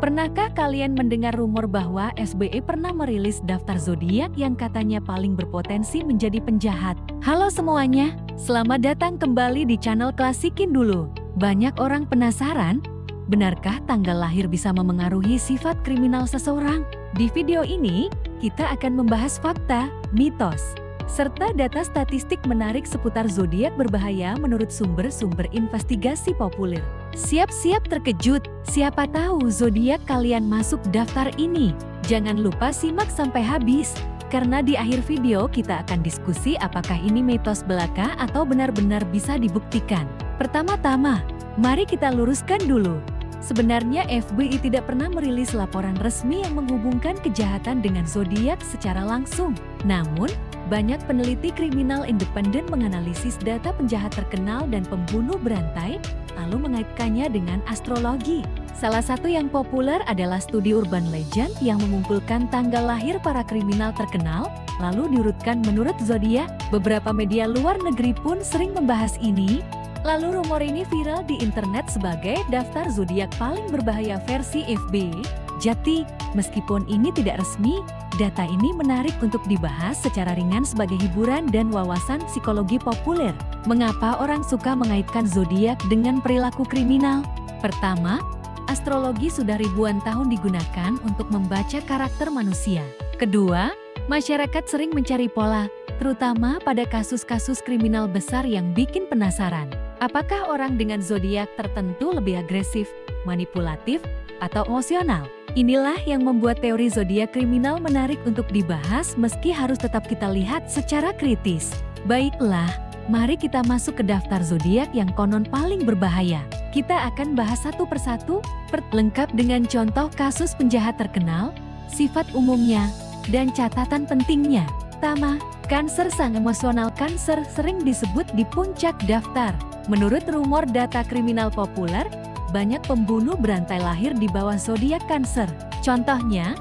Pernahkah kalian mendengar rumor bahwa SBY pernah merilis daftar zodiak yang katanya paling berpotensi menjadi penjahat? Halo semuanya, selamat datang kembali di channel Klasikin Dulu. Banyak orang penasaran, benarkah tanggal lahir bisa memengaruhi sifat kriminal seseorang? Di video ini, kita akan membahas fakta, mitos, serta data statistik menarik seputar zodiak berbahaya menurut sumber-sumber investigasi populer. Siap-siap terkejut, siapa tahu zodiak kalian masuk daftar ini. Jangan lupa simak sampai habis, karena di akhir video kita akan diskusi apakah ini mitos belaka atau benar-benar bisa dibuktikan. Pertama-tama, mari kita luruskan dulu. Sebenarnya FBI tidak pernah merilis laporan resmi yang menghubungkan kejahatan dengan zodiak secara langsung. Namun, banyak peneliti kriminal independen menganalisis data penjahat terkenal dan pembunuh berantai, lalu mengaitkannya dengan astrologi. Salah satu yang populer adalah studi urban legend yang mengumpulkan tanggal lahir para kriminal terkenal, lalu diurutkan menurut zodiak. Beberapa media luar negeri pun sering membahas ini. Lalu rumor ini viral di internet sebagai daftar zodiak paling berbahaya versi FBI. Jati, meskipun ini tidak resmi, data ini menarik untuk dibahas secara ringan sebagai hiburan dan wawasan psikologi populer. Mengapa orang suka mengaitkan zodiak dengan perilaku kriminal? Pertama, astrologi sudah ribuan tahun digunakan untuk membaca karakter manusia. Kedua, masyarakat sering mencari pola, terutama pada kasus-kasus kriminal besar yang bikin penasaran. Apakah orang dengan zodiak tertentu lebih agresif, manipulatif, atau emosional? Inilah yang membuat teori zodiak kriminal menarik untuk dibahas meski harus tetap kita lihat secara kritis. Baiklah, mari kita masuk ke daftar zodiak yang konon paling berbahaya. Kita akan bahas satu persatu, lengkap dengan contoh kasus penjahat terkenal, sifat umumnya, dan catatan pentingnya. Pertama, Cancer. Sang emosional Cancer sering disebut di puncak daftar. Menurut rumor data kriminal populer, banyak pembunuh berantai lahir di bawah zodiak Cancer. Contohnya,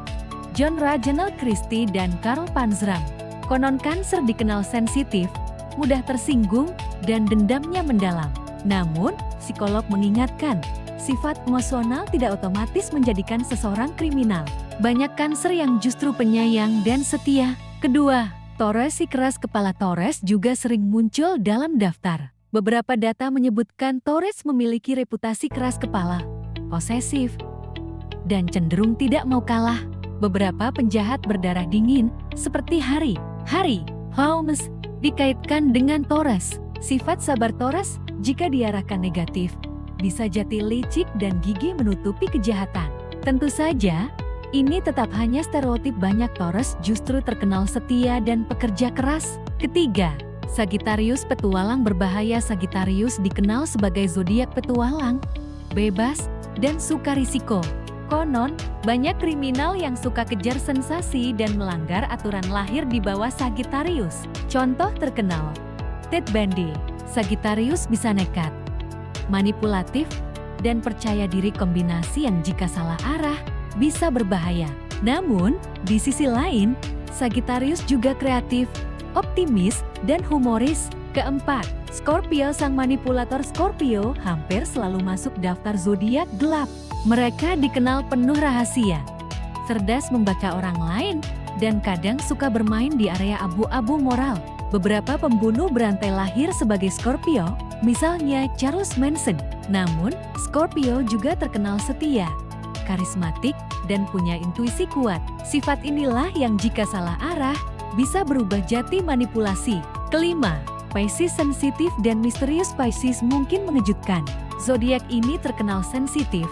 John Reginald Christie dan Karl Panzram. Konon Cancer dikenal sensitif, mudah tersinggung, dan dendamnya mendalam. Namun, psikolog mengingatkan, sifat emosional tidak otomatis menjadikan seseorang kriminal. Banyak Cancer yang justru penyayang dan setia. Kedua, Taurus. Si keras kepala Taurus juga sering muncul dalam daftar. Beberapa data menyebutkan Taurus memiliki reputasi keras kepala, posesif, dan cenderung tidak mau kalah. Beberapa penjahat berdarah dingin, seperti Harry Holmes, dikaitkan dengan Taurus. Sifat sabar Taurus, jika diarahkan negatif, bisa jadi licik dan gigih menutupi kejahatan. Tentu saja, ini tetap hanya stereotip. Banyak Taurus justru terkenal setia dan pekerja keras. Ketiga, Sagittarius. Petualang berbahaya. Sagittarius dikenal sebagai zodiak petualang, bebas, dan suka risiko. Konon, banyak kriminal yang suka kejar sensasi dan melanggar aturan lahir di bawah Sagittarius. Contoh terkenal, Ted Bundy. Sagittarius bisa nekat, manipulatif, dan percaya diri. Kombinasi yang jika salah arah, bisa berbahaya. Namun, di sisi lain, Sagittarius juga kreatif, optimis, dan humoris. Keempat, Scorpio. Sang manipulator Scorpio hampir selalu masuk daftar zodiak gelap. Mereka dikenal penuh rahasia, cerdas membaca orang lain, dan kadang suka bermain di area abu-abu moral. Beberapa pembunuh berantai lahir sebagai Scorpio, misalnya Charles Manson. Namun, Scorpio juga terkenal setia, karismatik, dan punya intuisi kuat. Sifat inilah yang jika salah arah, bisa berubah jadi manipulasi. Kelima, Pisces. Sensitif dan misterius. Pisces mungkin mengejutkan. Zodiak ini terkenal sensitif,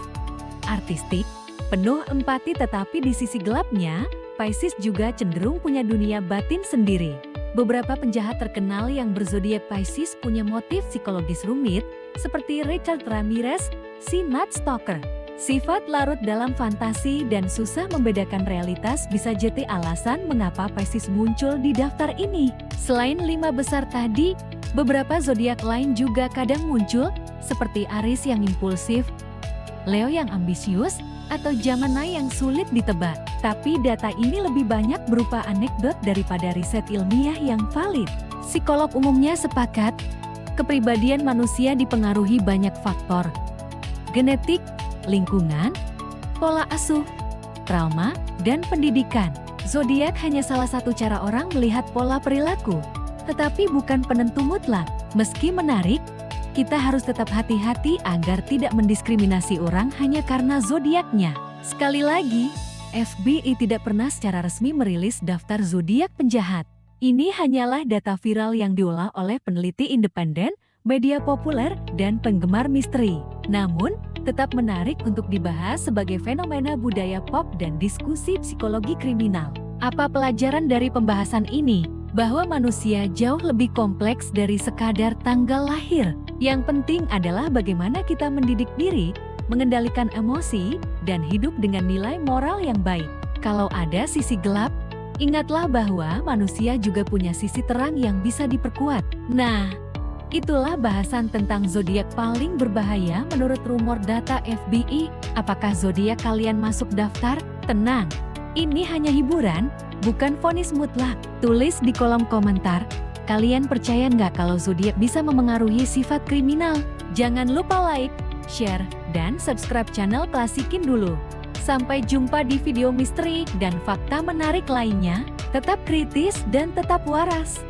artistik, penuh empati, tetapi di sisi gelapnya, Pisces juga cenderung punya dunia batin sendiri. Beberapa penjahat terkenal yang berzodiak Pisces punya motif psikologis rumit, seperti Richard Ramirez, si Night Stalker. Sifat larut dalam fantasi dan susah membedakan realitas bisa jadi alasan mengapa Pisces muncul di daftar ini. Selain 5 besar tadi, beberapa zodiak lain juga kadang muncul, seperti Aries yang impulsif, Leo yang ambisius, atau Gemini yang sulit ditebak. Tapi data ini lebih banyak berupa anekdot daripada riset ilmiah yang valid. Psikolog umumnya sepakat, kepribadian manusia dipengaruhi banyak faktor: genetik, lingkungan, pola asuh, trauma, dan pendidikan. Zodiak hanya salah satu cara orang melihat pola perilaku, tetapi bukan penentu mutlak. Meski menarik, kita harus tetap hati-hati agar tidak mendiskriminasi orang hanya karena zodiaknya. Sekali lagi, FBI tidak pernah secara resmi merilis daftar zodiak penjahat. Ini hanyalah data viral yang diolah oleh peneliti independen, media populer, dan penggemar misteri. Namun, tetap menarik untuk dibahas sebagai fenomena budaya pop dan diskusi psikologi kriminal. Apa pelajaran dari pembahasan ini? Bahwa manusia jauh lebih kompleks dari sekadar tanggal lahir. Yang penting adalah bagaimana kita mendidik diri, mengendalikan emosi, dan hidup dengan nilai moral yang baik. Kalau ada sisi gelap, ingatlah bahwa manusia juga punya sisi terang yang bisa diperkuat. Nah, itulah bahasan tentang zodiak paling berbahaya menurut rumor data FBI. Apakah zodiak kalian masuk daftar? Tenang, ini hanya hiburan, bukan vonis mutlak. Tulis di kolom komentar, kalian percaya nggak kalau zodiak bisa memengaruhi sifat kriminal? Jangan lupa like, share, dan subscribe channel Klasikin Dulu. Sampai jumpa di video misteri dan fakta menarik lainnya. Tetap kritis dan tetap waras.